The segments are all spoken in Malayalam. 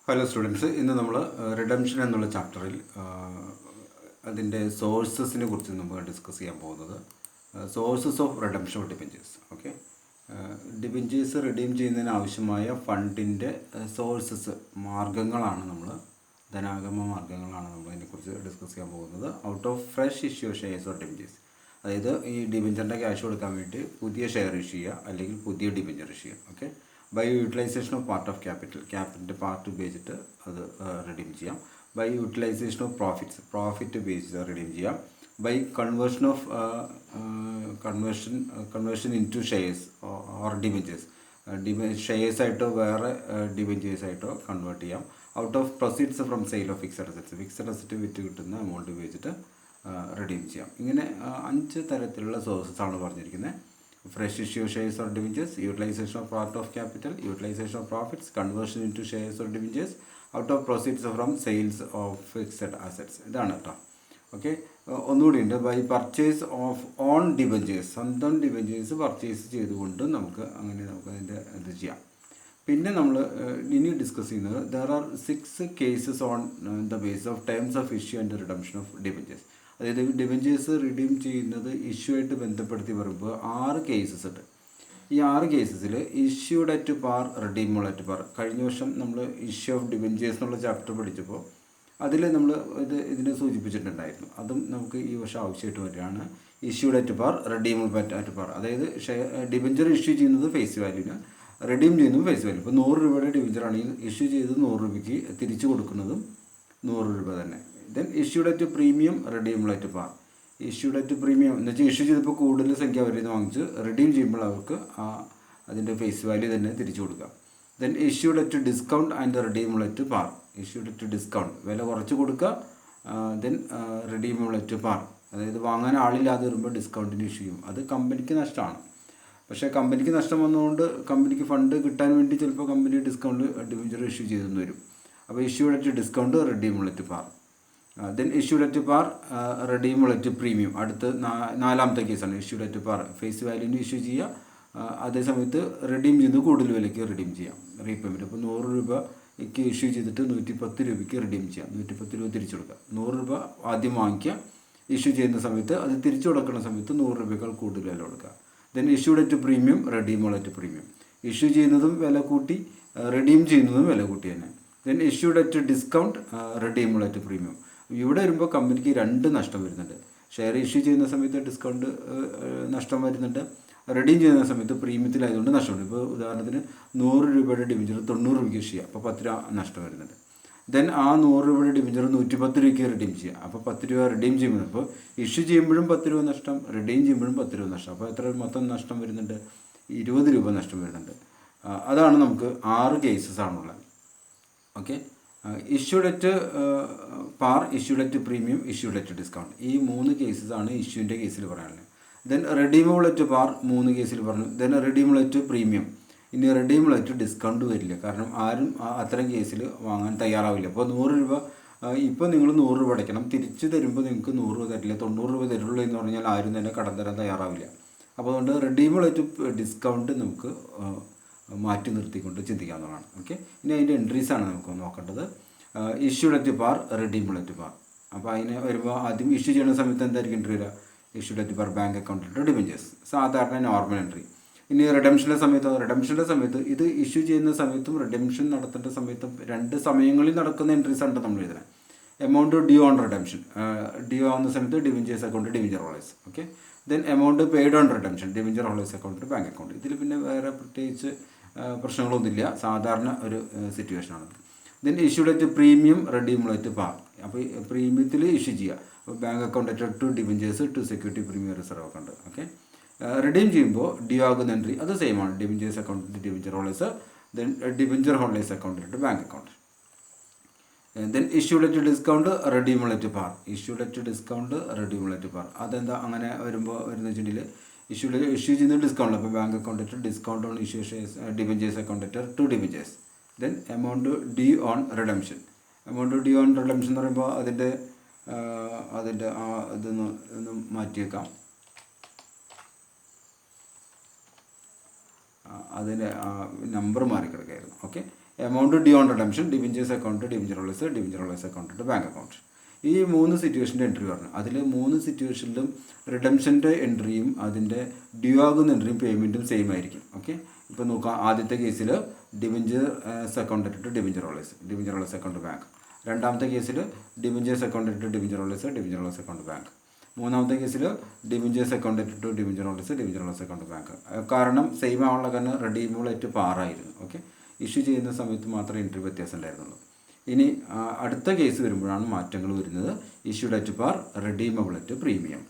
ഹലോ സ്റ്റുഡൻസ്, ഇന്ന് നമ്മൾ റിഡംഷൻ എന്നുള്ള ചാപ്റ്ററിൽ അതിൻ്റെ സോഴ്സസിനെ കുറിച്ച് നമ്മൾ ഡിസ്കസ് ചെയ്യാൻ പോകുന്നത്. Sources of redemption of debentures. Okay, debentures redeem ചെയ്യുന്നതിന് ആവശ്യമായ ഫണ്ടിൻ്റെ സോഴ്സസ്, മാർഗങ്ങളാണ് നമ്മൾ, ധനാഗമ മാർഗങ്ങളാണ് നമ്മൾ ഇതിനെക്കുറിച്ച് ഡിസ്കസ് ചെയ്യാൻ പോകുന്നത്. Out of fresh issue shares of debentures, അതായത് ഈ ഡിബഞ്ചറിൻ്റെ ക്യാഷ് കൊടുക്കാൻ വേണ്ടി പുതിയ ഷെയർ ഇഷ്യൂ ചെയ്യുക അല്ലെങ്കിൽ പുതിയ ഡിബഞ്ചർ ഇഷ്യൂ ചെയ്യുക. Okay, by utilisation of part of ക്യാപിറ്റലിൻ്റെ പാർട്ട് ഉപയോഗിച്ചിട്ട് അത് റിഡീം ചെയ്യാം. ബൈ യൂട്ടിലൈസേഷൻ ഓഫ് പ്രോഫിറ്റ് ഉപയോഗിച്ച് റിഡീം ചെയ്യാം. By conversion of conversion into shares or debentures, shares ആയിട്ടോ വേറെ ഡിബഞ്ചേഴ്സ് ആയിട്ടോ കൺവേർട്ട് ചെയ്യാം. Out of proceeds from sale of fixed asset വിറ്റ് കിട്ടുന്ന എമൗണ്ട് ഉപയോഗിച്ചിട്ട് റിഡീം ചെയ്യാം. ഇങ്ങനെ 5 തരത്തിലുള്ള സോഴ്സസ് ആണ് പറഞ്ഞിരിക്കുന്നത്. Fresh issue shares or debentures, utilization of part of capital, utilization of profits, conversion into shares or debentures, out of proceeds from sales of fixed assets. ഇതാണ് കേട്ടോ. ഓക്കെ, ഒന്നുകൂടി ഉണ്ട്. By purchase of own debentures, സ്വന്തം ഡിബഞ്ചേഴ്സ് പർച്ചേസ് ചെയ്തുകൊണ്ട് നമുക്ക് അതിൻ്റെ ഇത് ചെയ്യാം. പിന്നെ നമ്മൾ ഇനി ഡിസ്കസ് ചെയ്യുന്നത് there are 6 cases on the base of terms of issue and redemption of debentures. അതായത് ഡിബഞ്ചേഴ്സ് റിഡീം ചെയ്യുന്നത് ഇഷ്യൂ ആയിട്ട് ബന്ധപ്പെടുത്തി വരുമ്പോൾ 6 കേസസ് ഉണ്ട്. ഈ 6 കേസസിൽ issued at par, redeemable at par. കഴിഞ്ഞ വർഷം നമ്മൾ ഇഷ്യൂ ഓഫ് ഡിബഞ്ചേഴ്സ് എന്നുള്ള ചാപ്റ്റർ പഠിച്ചപ്പോൾ അതിൽ നമ്മൾ ഇതിനെ സൂചിപ്പിച്ചിട്ടുണ്ടായിരുന്നു. അതും നമുക്ക് ഈ വർഷം ആവശ്യമായിട്ട് വരികയാണ്. Issued at par, redeemable at par. അതായത് ഡിബഞ്ചർ ഇഷ്യൂ ചെയ്യുന്നത് ഫേസ് വാല്യൂവിന്, റിഡീം ചെയ്യുന്നത് ഫേസ് വാല്യൂ. ഇപ്പോൾ 100 രൂപയുടെ ഡിബഞ്ചർ ആണെങ്കിൽ ഇഷ്യൂ ചെയ്ത് 100 രൂപയ്ക്ക് തിരിച്ചു കൊടുക്കുന്നതും 100 രൂപ തന്നെ. Then issued at premium, redeemable at par. Issued at premium എന്ന് വെച്ചാൽ ഇഷ്യൂ ചെയ്തപ്പോൾ കൂടുതൽ സംഖ്യ അവരിൽ നിന്ന് വാങ്ങിച്ച് റിഡീം ചെയ്യുമ്പോൾ അവർക്ക് അതിൻ്റെ ഫേസ് വാല്യൂ തന്നെ തിരിച്ചു കൊടുക്കാം. Then issued at discount and redeemable at par. Issued at discount, വില കുറച്ച് കൊടുക്കുക. ദെൻ റിഡീമബിൾ അറ്റ് പാർ, അതായത് വാങ്ങാൻ ആളില്ലാതെ വരുമ്പോൾ ഡിസ്കൗണ്ടിന് ഇഷ്യൂ ചെയ്യും. അത് കമ്പനിക്ക് നഷ്ടമാണ്. പക്ഷേ കമ്പനിക്ക് നഷ്ടം വന്നതുകൊണ്ട് കമ്പനിക്ക് ഫണ്ട് കിട്ടാൻ വേണ്ടി ചിലപ്പോൾ കമ്പനി ഡിസ്കൗണ്ട് ഡിബഞ്ചർ ഇഷ്യൂ ചെയ്തെന്ന് വരും. അപ്പോൾ issued at discount, redeemable at par. Then issued at par, redeemable at premium. അടുത്ത് 4ാമത്തെ കേസാണ് ഇഷ്യൂഡ് അറ്റ് പാർ. ഫേസ് വാല്യൂവിന് ഇഷ്യൂ ചെയ്യുക, അതേസമയത്ത് റിഡീം ചെയ്യുന്നത് കൂടുതൽ വിലയ്ക്ക് റിഡീം ചെയ്യാം. റീപേയ്മെൻറ്റ് ഇപ്പോൾ 100 രൂപയ്ക്ക് ഇഷ്യൂ ചെയ്തിട്ട് 110 രൂപയ്ക്ക് റിഡീം ചെയ്യാം. 110 രൂപ തിരിച്ചു കൊടുക്കുക. 100 രൂപ ആദ്യം വാങ്ങിക്കുക, ഇഷ്യൂ ചെയ്യുന്ന സമയത്ത് അത് തിരിച്ചു കൊടുക്കുന്ന സമയത്ത് 100 രൂപയേക്കാൾ കൂടുതൽ വില കൊടുക്കുക. Then issued at premium, redeemable at premium. Issue ചെയ്യുന്നതും വില കൂട്ടി, റിഡീം ചെയ്യുന്നതും വില കൂട്ടി തന്നെ. Then issued at discount, redeemable at premium. ഇവിടെ വരുമ്പോൾ കമ്പനിക്ക് 2 നഷ്ടം വരുന്നുണ്ട്. ഷെയർ ഇഷ്യൂ ചെയ്യുന്ന സമയത്ത് ഡിസ്കൗണ്ട് നഷ്ടം വരുന്നുണ്ട്, റിഡീം ചെയ്യുന്ന സമയത്ത് പ്രീമിയത്തിലായതുകൊണ്ട് നഷ്ടമുണ്ട്. ഇപ്പോൾ ഉദാഹരണത്തിന് 100 രൂപയുടെ ഡിബഞ്ചർ 90 രൂപയ്ക്ക് ഇഷ്യൂ ചെയ്യുക, അപ്പോൾ 10 രൂപ നഷ്ടം വരുന്നുണ്ട്. ദെൻ ആ 100 രൂപയുടെ ഡിബഞ്ചർ 110 രൂപയ്ക്ക് റിഡീം ചെയ്യുക, അപ്പോൾ 10 രൂപ റിഡീം ചെയ്യുമ്പോൾ ഇപ്പോൾ ഇഷ്യൂ ചെയ്യുമ്പോഴും 10 രൂപ നഷ്ടം, റിഡീം ചെയ്യുമ്പോഴും 10 രൂപ നഷ്ടം. അപ്പോൾ എത്ര മൊത്തം നഷ്ടം വരുന്നുണ്ട്? 20 രൂപ നഷ്ടം വരുന്നുണ്ട്. അതാണ് നമുക്ക് 6 കേസസ് ആണുള്ളത്. Okay, issued at par, issued at premium, issued at discount. ഈ 3 കേസസാണ് ഇഷ്യൂവിൻ്റെ കേസിൽ പറയാനുള്ളത്. ദെൻ റിഡീമബിൾ അറ്റ് പാർ 3 കേസിൽ പറഞ്ഞു. Then redeemable at premium. ഇനി റിഡീമബിൾ അറ്റ് ഡിസ്കൗണ്ട് വരില്ല, കാരണം ആരും അത്തരം കേസിൽ വാങ്ങാൻ തയ്യാറാവില്ല. അപ്പോൾ 100 രൂപ ഇപ്പോൾ നിങ്ങൾ 100 രൂപ അടയ്ക്കണം, തിരിച്ച് തരുമ്പോൾ നിങ്ങൾക്ക് 100 രൂപ തരില്ല, 90 രൂപ തരുള്ളൂ എന്ന് പറഞ്ഞാൽ ആരും തന്നെ കടം തരാൻ തയ്യാറാവില്ല. അപ്പോൾ അതുകൊണ്ട് റിഡീമബിൾ അറ്റ് ഡിസ്കൗണ്ട് നമുക്ക് മാറ്റി നിർത്തിക്കൊണ്ട് ചിന്തിക്കാവുന്നതാണ്. ഓക്കെ, ഇനി അതിൻ്റെ എൻട്രീസാണ് നമുക്ക് നോക്കേണ്ടത്. Issued at par, redeemable at par. അപ്പോൾ അതിന് വരുമ്പോൾ ആദ്യം ഇഷ്യൂ ചെയ്യുന്ന സമയത്ത് എന്തായിരിക്കും എൻട്രി വരിക? ഇഷ്യൂഡ് അറ്റ് പാർ ബാങ്ക് അക്കൗണ്ടിൽ ഡിബഞ്ചേഴ്സ്, സാധാരണ നോർമൽ എൻട്രി. ഇനി റിഡംഷൻ്റെ സമയത്ത് ഇത് ഇഷ്യൂ ചെയ്യുന്ന സമയത്തും റിഡംഷൻ നടത്തേണ്ട സമയത്തും 2 സമയങ്ങളിൽ നടക്കുന്ന എൻട്രീസാണ് നമ്മൾ എഴുതുന്നത്. Amount due on redemption, due ആവുന്ന സമയത്ത് debentures account, debenture holders. Okay, then amount paid on redemption, debenture holders account, bank account. ഇതിൽ പിന്നെ വേറെ പ്രത്യേകിച്ച് പ്രശ്നങ്ങളൊന്നുമില്ല, സാധാരണ ഒരു സിറ്റുവേഷനാണ്. Then issued at premium, redeemable at par. അപ്പോൾ പ്രീമിയത്തിൽ ഇഷ്യൂ ചെയ്യുക, അപ്പോൾ bank account at to debentures, to security premium reserve account. Okay, redeem ചെയ്യുമ്പോൾ ഡ്യൂ ആകുന്ന എൻട്രി അത് സെയിം ആണ്. ഡിബഞ്ചേഴ്സ് അക്കൗണ്ടിൽ debenture holders, then debenture holders അക്കൗണ്ടിലിട്ട് bank account. Then issued at discount, redeemable at par. Issued at discount, redeemable at par. അതെന്താ അങ്ങനെ വരുമ്പോൾ വരുന്ന വെച്ചിട്ടുണ്ടെങ്കിൽ ഇഷ്യൂ ചെയ്യുന്ന ഡിസ്കൗണ്ട്, അപ്പോൾ bank account at discount on issue shares, debentures account at to debentures. Then amount due on redemption. Amount due on redemption എന്ന് പറയുമ്പോൾ അതിൻ്റെ ഇതൊന്ന് മാറ്റി വെക്കാം. അതിൻ്റെ നമ്പർ മാറിക്കിടക്കായിരുന്നു. Okay, amount due on redemption, debentures account, debenture holders account, bank account. ഈ 3 സിറ്റുവേഷൻ്റെ എൻട്രി പറഞ്ഞു. അതിൽ 3 സിറ്റുവേഷനിലും റിഡംഷൻ്റെ എൻട്രിയും അതിൻ്റെ ഡ്യൂ ആകുന്ന എൻട്രിയും പേയ്മെൻറ്റും സെയിം ആയിരിക്കും. ഓക്കെ, ഇപ്പോൾ നോക്കാം. ആദ്യത്തെ കേസിൽ ഡിബഞ്ചേഴ്സ് അക്കൗണ്ട് ഇട്ടിട്ട് ഡിബഞ്ചർ റോളേഴ്സ് അക്കൗണ്ട് ബാങ്ക്. രണ്ടാമത്തെ കേസിൽ ഡിബഞ്ചേഴ്സ് അക്കൗണ്ട് ഇട്ടിട്ട് ഡിബഞ്ചർ റോളേഴ്സ് അക്കൗണ്ട് ബാങ്ക്. മൂന്നാമത്തെ കേസിൽ ഡിബഞ്ചേഴ്സ് അക്കൗണ്ട് ഇട്ടിട്ട് ഡിബഞ്ചർ റോളേഴ്സ് അക്കൗണ്ട് ബാങ്ക്. കാരണം സെയിം ആവുള്ള കാരണം റെഡീമബിൾ ആയിട്ട് പാറായിരുന്നു. ഓക്കെ, ഇഷ്യൂ ചെയ്യുന്ന സമയത്ത് മാത്രമേ എൻട്രി വ്യത്യാസം ഉണ്ടായിരുന്നുള്ളൂ. ഇനി അടുത്ത കേസ് വരുമ്പോഴാണ് മാറ്റങ്ങൾ വരുന്നത്. Issued at par, redeemable at premium.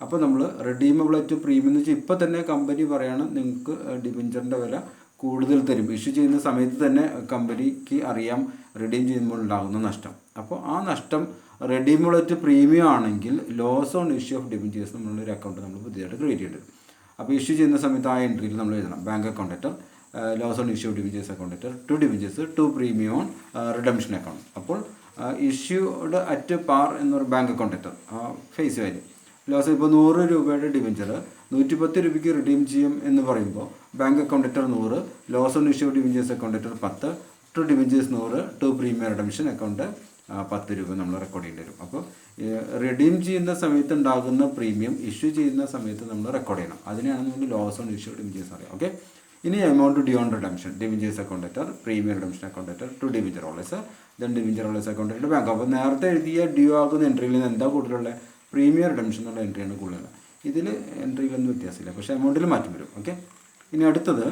അപ്പോൾ നമ്മൾ റെഡീമബിൾ അറ്റ് പ്രീമിയം എന്ന് വെച്ചാൽ ഇപ്പോൾ തന്നെ കമ്പനി പറയാണ് നിങ്ങൾക്ക് ഡിബഞ്ചറിൻ്റെ വില കൂടുതൽ തരും. ഇഷ്യൂ ചെയ്യുന്ന സമയത്ത് തന്നെ കമ്പനിക്ക് അറിയാം റിഡീം ചെയ്യുമ്പോൾ ഉണ്ടാകുന്ന നഷ്ടം. അപ്പോൾ ആ നഷ്ടം റെഡീമബിൾ അറ്റ് പ്രീമിയം ആണെങ്കിൽ loss on issue of debentures നമ്മളൊരു അക്കൗണ്ട് നമ്മൾ പുതിയതായിട്ട് ക്രിയേറ്റ് ചെയ്യേണ്ടത്. അപ്പോൾ ഇഷ്യൂ ചെയ്യുന്ന സമയത്ത് ആ എൻട്രിയിൽ നമ്മൾ എഴുതണം bank account loss on issue of debentures account to debentures to premium on redemption account. അപ്പോൾ ഇഷ്യൂഡ് അറ്റ് പാർ എന്നൊരു bank account face value loss. ഇപ്പോൾ 100 രൂപയുടെ ഡിബഞ്ചർ 110 രൂപയ്ക്ക് റിഡീം ചെയ്യും എന്ന് പറയുമ്പോൾ bank account 100, loss on issue debentures account 10, to debentures 100, to premium redemption account 10 രൂപ നമ്മൾ റെക്കോർഡ് ചെയ്യേണ്ടി വരും. അപ്പോൾ റിഡീം ചെയ്യുന്ന സമയത്ത് ഉണ്ടാകുന്ന പ്രീമിയം ഇഷ്യൂ ചെയ്യുന്ന സമയത്ത് നമ്മൾ റെക്കോർഡ് ചെയ്യണം. അതിനെയാണ് നമ്മൾ ലോസ് ഓൺ ഇഷ്യൂ ഡിബഞ്ചേഴ്സ് അറിയാം. ഓക്കെ, ഇനി amount due on redemption, debentures account premium redemption account to debenture holders debenture holders account bank. അപ്പോൾ നേരത്തെ എഴുതിയ ഡ്യൂ ആകുന്ന എൻട്രിയിൽ നിന്ന് എന്താ കൂടുതലുള്ള പ്രീമിയം റിഡംഷൻ എന്നുള്ള എൻട്രിയാണ് കൂടുതൽ. ഇതിൽ എൻട്രിയിലൊന്നും വ്യത്യാസമില്ല, പക്ഷേ എമൗണ്ടിൽ മാറ്റം വരും. ഓക്കെ, ഇനി അടുത്തത്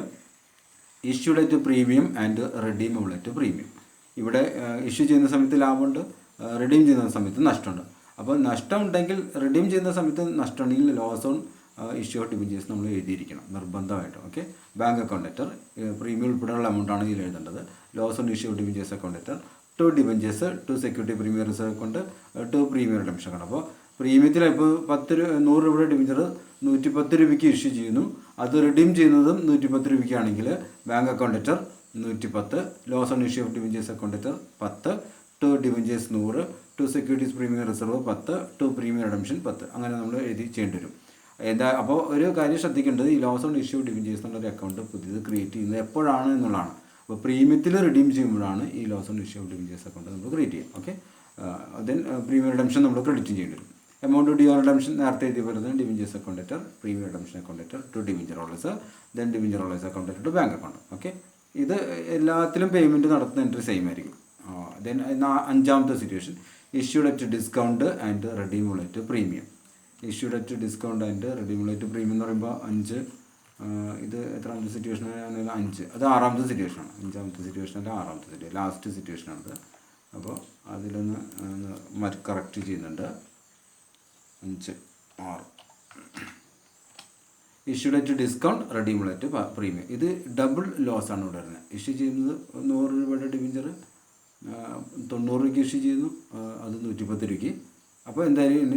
issued at premium and redeemable at premium. ഇവിടെ ഇഷ്യൂ ചെയ്യുന്ന സമയത്ത് ലാഭമുണ്ട്, റിഡീം ചെയ്യുന്ന സമയത്ത് നഷ്ടമുണ്ട്. അപ്പോൾ നഷ്ടം ഉണ്ടെങ്കിൽ റിഡീം ചെയ്യുന്ന സമയത്ത് നഷ്ടമുണ്ടെങ്കിൽ loss on issue of debentures നമ്മൾ എഴുതിയിരിക്കണം നിർബന്ധമായിട്ട്. ഓക്കെ, ബാങ്ക് അക്കൗണ്ട് പ്രീമിയം ഉൾപ്പെടെയുള്ള എമൗണ്ടാണ് ഇതിൽ എഴുതേണ്ടത്. Loss on issue of debentures account to debentures to security premium reserve account to premium redemption account. അപ്പോൾ പ്രീമിയത്തിൽ ഇപ്പോൾ 100 രൂപയുടെ ഡിബഞ്ചർ 110 രൂപയ്ക്ക് ഇഷ്യൂ ചെയ്യുന്നു, അത് റിഡീം ചെയ്യുന്നതും 110 രൂപയ്ക്കാണെങ്കിൽ bank account 110, loss on issue of debentures account 10, to debentures 100, to securities premium reserve 10, to premium redemption 10. അങ്ങനെ നമ്മൾ എഴുതി ചെയ്യേണ്ടി വരും. അപ്പോൾ ഒരു കാര്യം ശ്രദ്ധിക്കേണ്ടത്, ഈ ലോസ് ഓൺ ഇഷ്യൂ ഡിബഞ്ചേഴ്സ് എന്നുള്ളൊരു അക്കൗണ്ട് പുതിയത് ക്രിയേറ്റ് ചെയ്യുന്നത് എപ്പോഴാണ് എന്നുള്ളതാണ്. അപ്പോൾ പ്രീമിയത്തിൽ റിഡീം ചെയ്യുമ്പോഴാണ് ഈ loss on issue debentures account നമ്മൾ ക്രിയേറ്റ് ചെയ്യും. ഓക്കെ, ദെൻ പ്രീമിയം റിഡംഷൻ നമ്മൾ ക്രെഡിറ്റ് ചെയ്യേണ്ടി വരും. എമൗണ്ട് ഡ്യൂ ഓൺ റിഡംഷൻ നേരത്തെ എഴുതിയ പോലെ തന്നെ debentures account premium redemption account to debenture holders then debenture holders account to bank account. Okay, ഇത് എല്ലാത്തിലും പേയ്മെൻറ്റ് നടത്തുന്ന എൻട്രി സെയിം ആയിരിക്കും. ദെൻ അഞ്ചാമത്തെ situation issued at discount and redeemable at premium. Issued at discount and redeemable at premium എന്ന് പറയുമ്പോൾ 5, ഇത് എത്രാമത്തെ സിറ്റുവേഷൻ ആണെങ്കിൽ 5, അത് 6ാമത്തെ സിറ്റുവേഷനാണ്. 5ാമത്തെ സിറ്റുവേഷൻ അല്ല 6ാമത്തെ സിറ്റുവേഷൻ, ലാസ്റ്റ് സിറ്റുവേഷനാണത്. അപ്പോൾ അതിലൊന്ന് കറക്റ്റ് ചെയ്യുന്നുണ്ട്. 5, 6 issued at discount redeemable at premium. ഇത് ഡബിൾ ലോസ് ആണ് ഇവിടെ വരുന്നത്. ഇഷ്യൂ ചെയ്യുന്നത് 100 രൂപയുടെ ഡിബഞ്ചർ 90 രൂപയ്ക്ക് ഇഷ്യൂ ചെയ്യുന്നു, അത് 110 രൂപയ്ക്ക്. അപ്പോൾ എന്തായാലും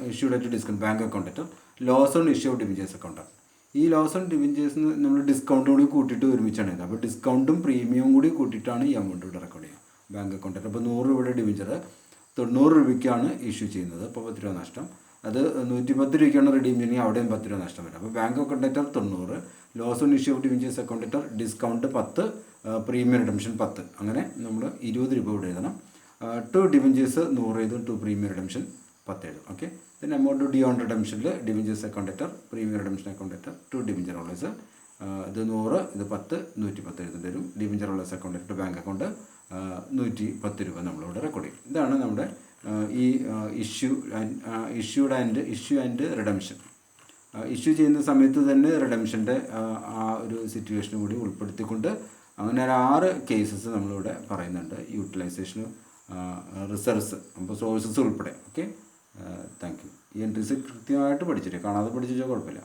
issued at discount bank account loss on issue of debentures അക്കൗണ്ടാണ്. ഈ ലോസ് ഓൺ ഡിബഞ്ചേഴ്സിന് നമ്മൾ ഡിസ്കൗണ്ടും കൂടി കൂട്ടിയിട്ട് ഒരുമിച്ചാണ് ഇത്. അപ്പോൾ ഡിസ്കൗണ്ടും പ്രീമിയവും കൂടി കൂട്ടിയിട്ടാണ് ഈ എമൗണ്ട് ഇവിടെ റെക്കോർഡ് ചെയ്യുക ബാങ്ക് അക്കൗണ്ട്. അപ്പോൾ 100 രൂപയുടെ ഡിബഞ്ചർ 90 രൂപയ്ക്കാണ് ഇഷ്യൂ ചെയ്യുന്നത്, അപ്പോൾ 10 രൂപ നഷ്ടം. അത് 110 രൂപയ്ക്കാണ് റിഡീം ചെയ്യുന്നത്, അവിടെയും 10 രൂപ നഷ്ടം വരും. അപ്പോൾ bank account 90, loss on issue of debentures account discount 10, premium redemption 10. അങ്ങനെ നമ്മൾ 20 രൂപ ഇവിടെ എഴുതണം. ടു ഡിബഞ്ചേഴ്സ് 100 എഴുതും, ടു പ്രീമിയം റിഡംഷൻ 10 എഴുതും. ഓക്കെ, പിന്നെ എമൗണ്ട് ഡ്യൂ ഓൺ റിഡംഷനിൽ debentures account premium redemption account to debenture holders, ഇത് 100, ഇത് 10, 110 എഴുതേണ്ടി വരും. Debenture holders account bank account 110 രൂപ നമ്മളിവിടെ റെക്കോർഡ് ചെയ്യും. ഇതാണ് നമ്മുടെ ഈ ഇഷ്യൂ ആൻഡ് റിഡംഷൻ. ഇഷ്യൂ ചെയ്യുന്ന സമയത്ത് തന്നെ റിഡംഷൻ്റെ ആ ഒരു സിറ്റുവേഷൻ കൂടി ഉൾപ്പെടുത്തിക്കൊണ്ട് അങ്ങനെ ഒരു 6 കേസസ് നമ്മളിവിടെ പറയുന്നുണ്ട്. യൂട്ടിലൈസേഷൻ, റിസർവ്സ്, അപ്പോൾ സോഴ്സസ് ഉൾപ്പെടെ. Okay, thank you. ഈ എൻട്രീസ് കൃത്യമായിട്ട് പഠിച്ചിട്ട് കാണാതെ പഠിച്ചാൽ കുഴപ്പമില്ല.